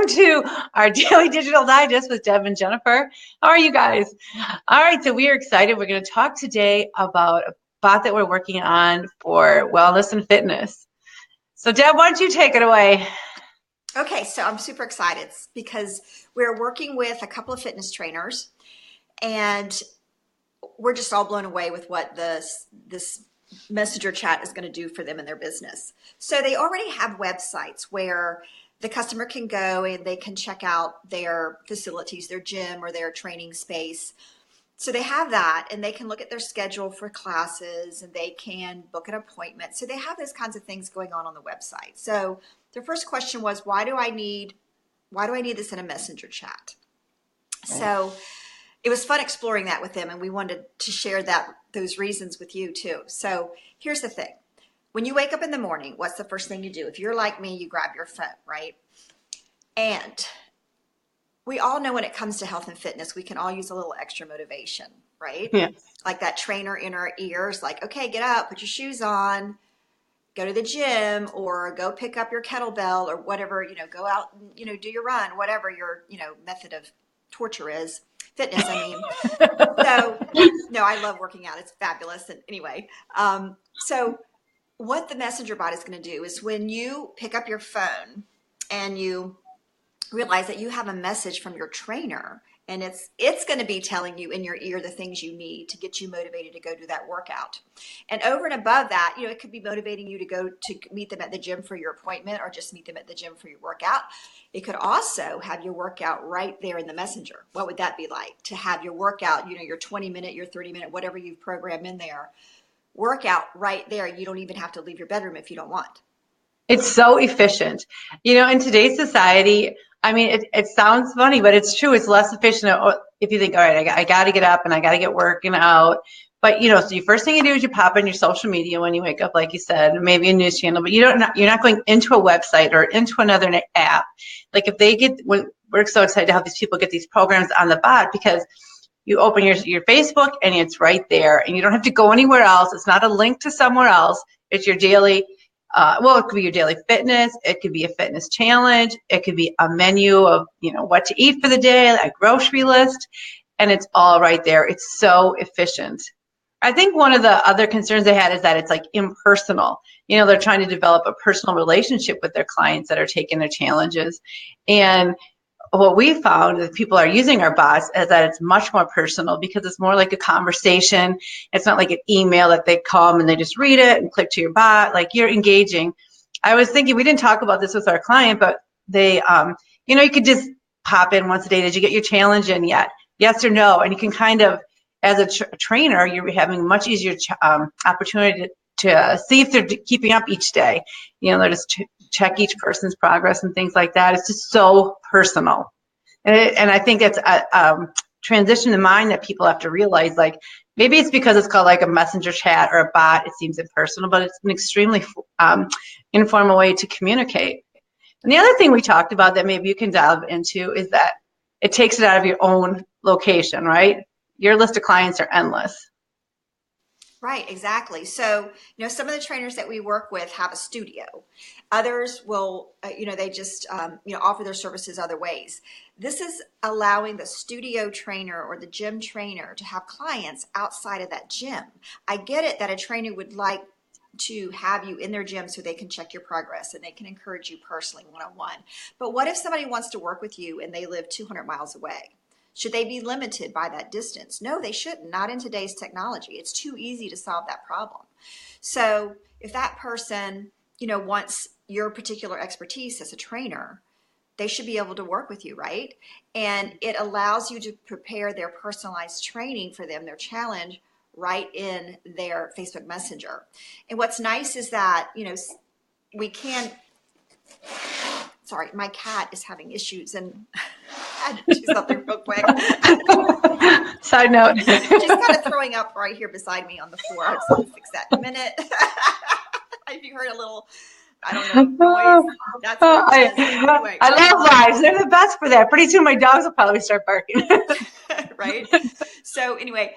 to our Daily Digital Digest with Deb and Jennifer. How are you guys? All right, so we are excited. We're going to talk today about a bot that we're working on for wellness and fitness. So Deb, why don't you take it away? Okay, so I'm super excited because we're working with a couple of fitness trainers, and we're just all blown away with what this messenger chat is going to do for them in their business. So they already have websites where the customer can go and they can check out their facilities, their gym or their training space. So they have that, and they can look at their schedule for classes, and they can book an appointment. So they have those kinds of things going on the website. So their first question was, why do I need this in a messenger chat? So it was fun exploring that with them, and we wanted to share those reasons with you too. So here's the thing. When you wake up in the morning, what's the first thing you do? If you're like me, you grab your phone, right? And we all know when it comes to health and fitness, we can all use a little extra motivation, right? Yeah. Like that trainer in our ears, like, okay, get up, put your shoes on, go to the gym, or go pick up your kettlebell or whatever, go out and, do your run, whatever your, method of torture is. Fitness, I mean. So, no, I love working out. It's fabulous. And anyway, so what the messenger bot is going to do is when you pick up your phone and you realize that you have a message from your trainer, and it's going to be telling you in your ear the things you need to get you motivated to go do that workout. And over and above that, it could be motivating you to go to meet them at the gym for your appointment, or just meet them at the gym for your workout. It could also have your workout right there in the messenger. What would that be like to have your workout, your 20-minute, your 30-minute, whatever you've programmed in there, workout right there? You don't even have to leave your bedroom if you don't want. It's so efficient. In today's society, I mean, it sounds funny, but it's true. It's less efficient if you think, all right, I got to get up and I got to get working out. But, so the first thing you do is you pop in your social media when you wake up, like you said, maybe a news channel, but you're not going into a website or into another app. Like we're so excited to have these people get these programs on the bot, because you open your Facebook and it's right there, and you don't have to go anywhere else. It's not a link to somewhere else. It's your daily it could be your daily fitness. It could be a fitness challenge. It could be a menu of, what to eat for the day, a grocery list, and it's all right there. It's so efficient. I think one of the other concerns they had is that it's like impersonal. They're trying to develop a personal relationship with their clients that are taking their challenges. And what we found that people are using our bots is that it's much more personal, because it's more like a conversation. It's not like an email that they come and they just read it and click to your bot. Like, you're engaging. I was thinking, we didn't talk about this with our client, but they, you could just pop in once a day. Did you get your challenge in yet? Yes or no? And you can kind of, as a trainer, you're having much easier opportunity to see if they're keeping up each day. They're just check each person's progress and things like that. It's just so personal. And I think it's a transition in mind that people have to realize, like, maybe it's because it's called like a messenger chat or a bot. It seems impersonal, but it's an extremely informal way to communicate. And the other thing we talked about that maybe you can dive into is that it takes it out of your own location, right? Your list of clients are endless. Right, exactly. So, some of the trainers that we work with have a studio. Others will, they just, offer their services other ways. This is allowing the studio trainer or the gym trainer to have clients outside of that gym. I get it that a trainer would like to have you in their gym so they can check your progress and they can encourage you personally one-on-one. But what if somebody wants to work with you and they live 200 miles away? Should they be limited by that distance? No, they shouldn't. Not in today's technology. It's too easy to solve that problem. So if that person, wants your particular expertise as a trainer, they should be able to work with you, right? And it allows you to prepare their personalized training for them, their challenge, right in their Facebook Messenger. And what's nice is that, we can, sorry, my cat is having issues and I had to do something real quick. Side note. She's kind of throwing up right here beside me on the floor. I just want to fix that in a minute. If you heard a little, I don't know, noise, that's what it is. Anyway, I love lives. They're the best for that. Pretty soon my dogs will probably start barking. Right? So anyway,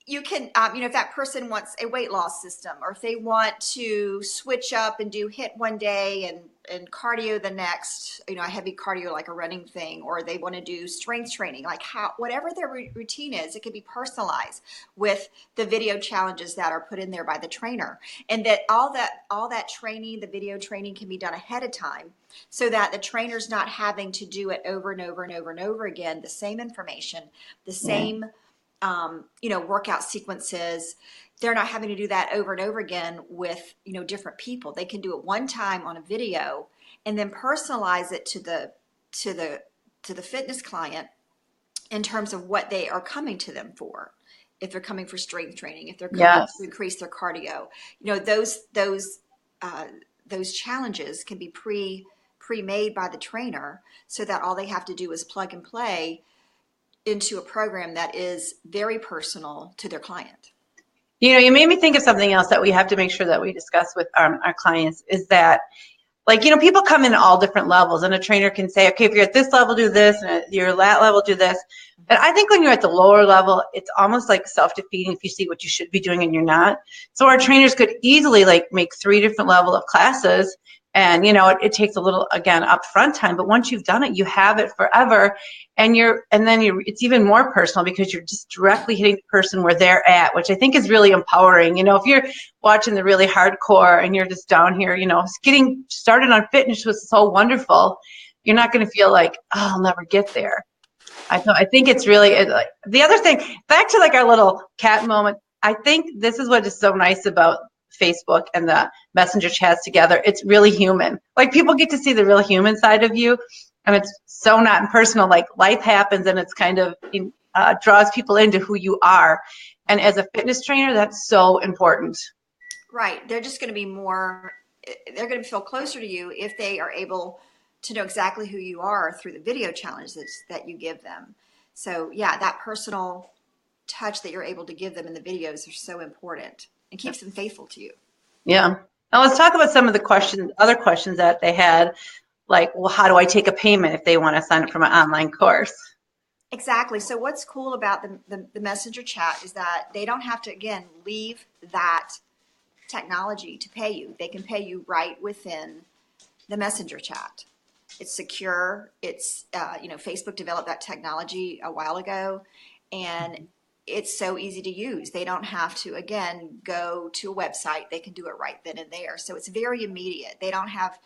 you can, if that person wants a weight loss system, or if they want to switch up and do HIIT one day and and cardio the next, a heavy cardio like a running thing, or they want to do strength training, like whatever their routine is, it can be personalized with the video challenges that are put in there by the trainer. And that all that training, the video training, can be done ahead of time so that the trainer's not having to do it over and over and over and over again, the same information, the same workout sequences. They're not having to do that over and over again with, different people. They can do it one time on a video and then personalize it to the fitness client in terms of what they are coming to them for. If they're coming for strength training, if they're coming Yes. to increase their cardio, those challenges can be pre-made by the trainer so that all they have to do is plug and play into a program that is very personal to their client. You made me think of something else that we have to make sure that we discuss with our clients is that, like, people come in all different levels, and a trainer can say, okay, if you're at this level, do this, and at your lat level, do this. And I think when you're at the lower level, it's almost like self-defeating if you see what you should be doing and you're not. So our trainers could easily make 3 different level of classes. And, it takes a little, again, upfront time, but once you've done it, you have it forever. And it's even more personal because you're just directly hitting the person where they're at, which I think is really empowering. If you're watching the really hardcore and you're just down here, getting started on fitness was so wonderful. You're not going to feel like, oh, I'll never get there. I think it's really, the other thing, back to our little cat moment, I think this is what is so nice about Facebook and the messenger chats together. It's really human. People get to see the real human side of you, and it's so not impersonal. Life happens, and it's kind of draws people into who you are. And as a fitness trainer, that's so important. Right. They're just going to be they're going to feel closer to you if they are able to know exactly who you are through the video challenges that you give them. So yeah, that personal touch that you're able to give them in the videos are so important and keeps them faithful to you. Yeah. Now let's talk about some of the other questions that they had, like, well, how do I take a payment if they want to sign up for my online course? Exactly. So what's cool about the messenger chat is that they don't have to, again, leave that technology to pay you. They can pay you right within the messenger chat. It's secure. It's, Facebook developed that technology a while ago, and it's so easy to use. They don't have to, again, go to a website. They can do it right then and there. So it's very immediate. They don't have,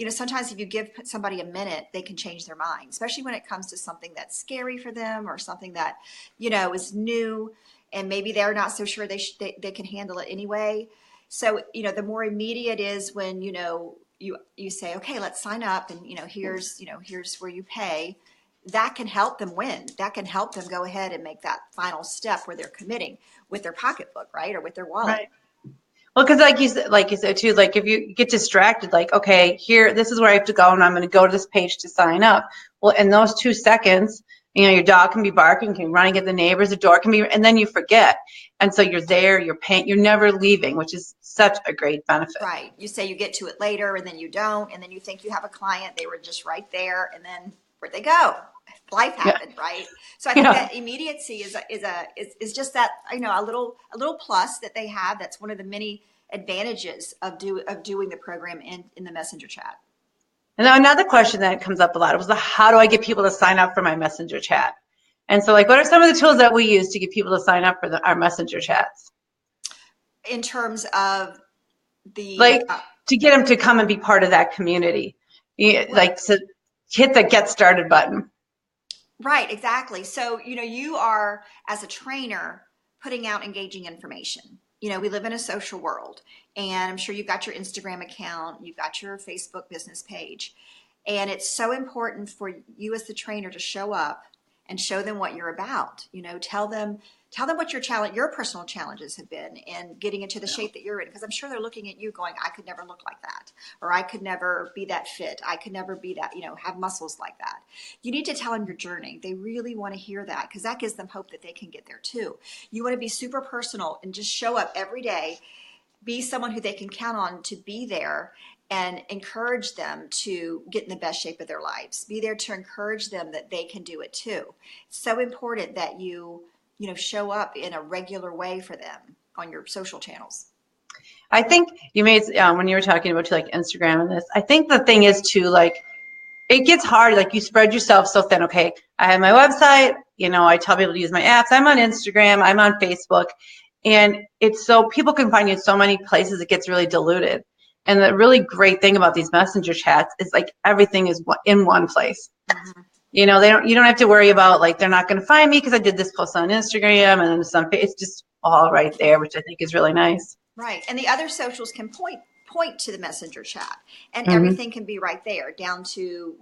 sometimes if you give somebody a minute, they can change their mind, especially when it comes to something that's scary for them or something that, is new, and maybe they're not so sure they can handle it anyway. So, the more immediate is when, you say, okay, let's sign up, and, here's where you pay. That can help them win. That can help them go ahead and make that final step where they're committing with their pocketbook, right? Or with their wallet. Right. Well, because like you said too, if you get distracted, okay, here, this is where I have to go, and I'm going to go to this page to sign up. Well, in those 2 seconds, your dog can be barking, can be running at the neighbors, the door can be, and then you forget. And so you're there, you're paying, you're never leaving, which is such a great benefit. Right. You say you get to it later, and then you don't, and then you think you have a client, they were just right there, and then where'd they go? Life happened, right? So I think that immediacy is just that, a little plus that they have. That's one of the many advantages of doing the program in the messenger chat. And now another question that comes up a lot was how do I get people to sign up for my messenger chat? And so, what are some of the tools that we use to get people to sign up for our messenger chats? In terms of to get them to come and be part of that community, to hit the get started button. Right, exactly. So, you are, as a trainer, putting out engaging information. We live in a social world, and I'm sure you've got your Instagram account, you've got your Facebook business page, and it's so important for you as the trainer to show up and show them what you're about. Tell them what your personal challenges have been in getting into the shape that you're in, because I'm sure they're looking at you going, I could never look like that, or I could never be that fit, I could never be that, have muscles like that. You need to tell them your journey. They really want to hear that, because that gives them hope that they can get there too. You want to be super personal and just show up every day, be someone who they can count on to be there, and encourage them to get in the best shape of their lives. Be there to encourage them that they can do it too. It's so important that you show up in a regular way for them on your social channels. I think you made when you were talking about like Instagram and this. I think the thing is too, like, it gets hard. Like, you spread yourself so thin. Okay, I have my website. You know, I tell people to use my apps. I'm on Instagram. I'm on Facebook, and it's so people can find you in so many places. It gets really diluted. And the really great thing about these messenger chats is like everything is in one place. Mm-hmm. You know, you don't have to worry about like they're not going to find me because I did this post on Instagram and then some. It's just all right there, which I think is really nice. Right. And the other socials can point to the messenger chat, and Mm-hmm. everything can be right there, down to,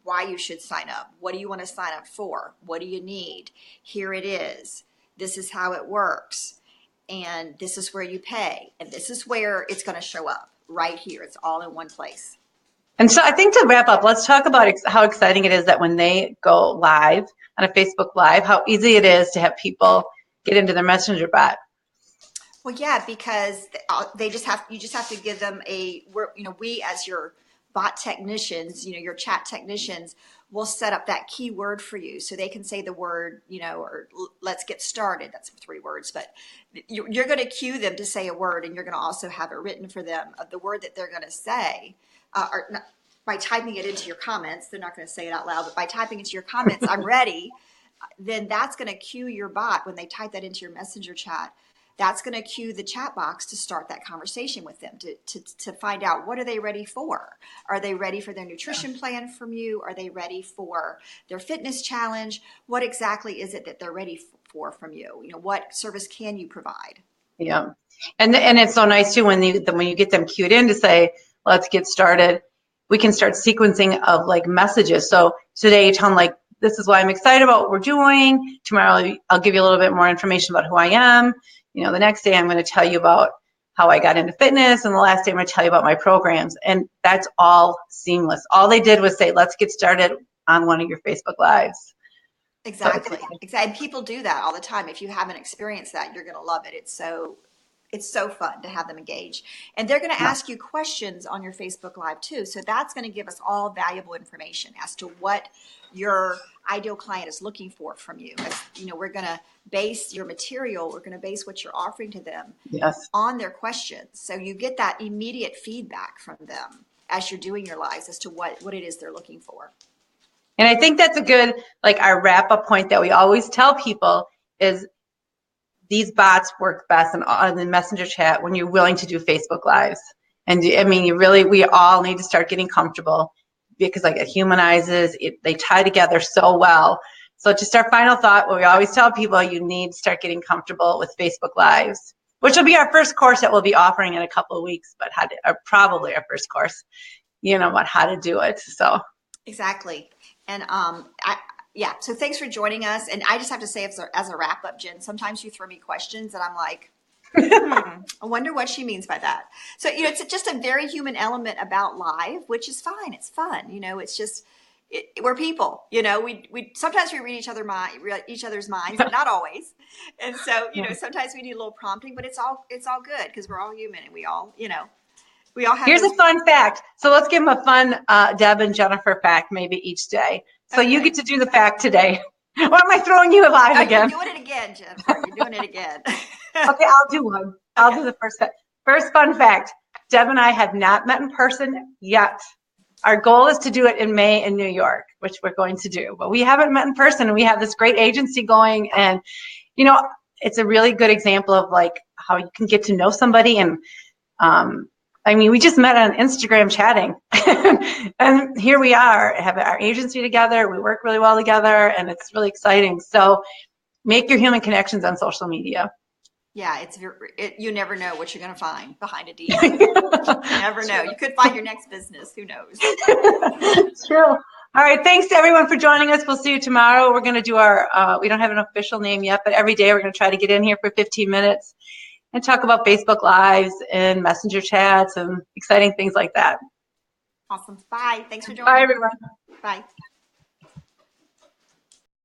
why you should sign up. What do you want to sign up for? What do you need? Here it is. This is how it works. And this is where you pay. And this is where it's going to show up right here. It's all in one place. And so I think to wrap up, let's talk about how exciting it is that when they go live on a Facebook Live, how easy it is to have people get into their messenger bot. Well, yeah, because you just have to give them we as your bot technicians, your chat technicians, will set up that keyword for you so they can say the word, or let's get started. That's 3 words, but you're going to cue them to say a word, and you're going to also have it written for them of the word that they're going to say, or not, by typing it into your comments. They're not going to say it out loud, but by typing into your comments, I'm ready. Then that's going to cue your bot when they type that into your messenger chat. That's going to cue the chat box to start that conversation with them to find out, what are they ready for? Are they ready for their nutrition plan from you? Are they ready for their fitness challenge? What exactly is it that they're ready for from you? What service can you provide? Yeah. And it's so nice too when you get them cued in to say, let's get started, we can start sequencing of like messages. So today you tell them like, this is why I'm excited about what we're doing. Tomorrow I'll give you a little bit more information about who I am. The next day I'm going to tell you about how I got into fitness, and the last day I'm going to tell you about my programs. And that's all seamless. All they did was say, let's get started on one of your Facebook Lives. Exactly. Exactly. And people do that all the time. If you haven't experienced that, you're going to love it. It's so fun to have them engage. And they're going to ask you questions on your Facebook Live too. So that's going to give us all valuable information as to what your ideal client is looking for from you. We're going to base your material, we're going to base what you're offering to them on their questions. So you get that immediate feedback from them as you're doing your lives as to what it is they're looking for. And I think that's a good, like, our wrap up point that we always tell people is these bots work best on the messenger chat when you're willing to do Facebook Lives. And I mean, we all need to start getting comfortable, because like it humanizes, they tie together so well. So just our final thought, what we always tell people, you need to start getting comfortable with Facebook Lives, which will be our first course that we'll be offering in a couple of weeks, but probably our first course, about how to do it. So exactly. And so thanks for joining us. And I just have to say, as a wrap up, Jen, sometimes you throw me questions and I'm like, I wonder what she means by that. So, it's just a very human element about live, which is fine. It's fun. It's just, we're people, we sometimes we read each other's minds, but not always. And so, sometimes we need a little prompting, but it's all good, because we're all human, and we all have. Here's a fun fact. So let's give them a fun Deb and Jennifer fact maybe each day. So you get to do the fact today. Why am I throwing you live again? You're doing it again, Jennifer. You're doing it again. Okay, I'll do one. I'll do the first fun fact. Deb and I have not met in person yet. Our goal is to do it in May in New York, which we're going to do. But we haven't met in person, and we have this great agency going. And, it's a really good example of like how you can get to know somebody. And we just met on Instagram chatting. And here we are, have our agency together. We work really well together, and it's really exciting. So make your human connections on social media. Yeah, you never know what you're going to find behind a DM. You never know. You could find your next business. Who knows? It's true. All right. Thanks to everyone for joining us. We'll see you tomorrow. We're going to do we don't have an official name yet, but every day we're going to try to get in here for 15 minutes and talk about Facebook Lives and messenger chats and exciting things like that. Awesome. Bye. Thanks for joining. Bye, everyone. Bye.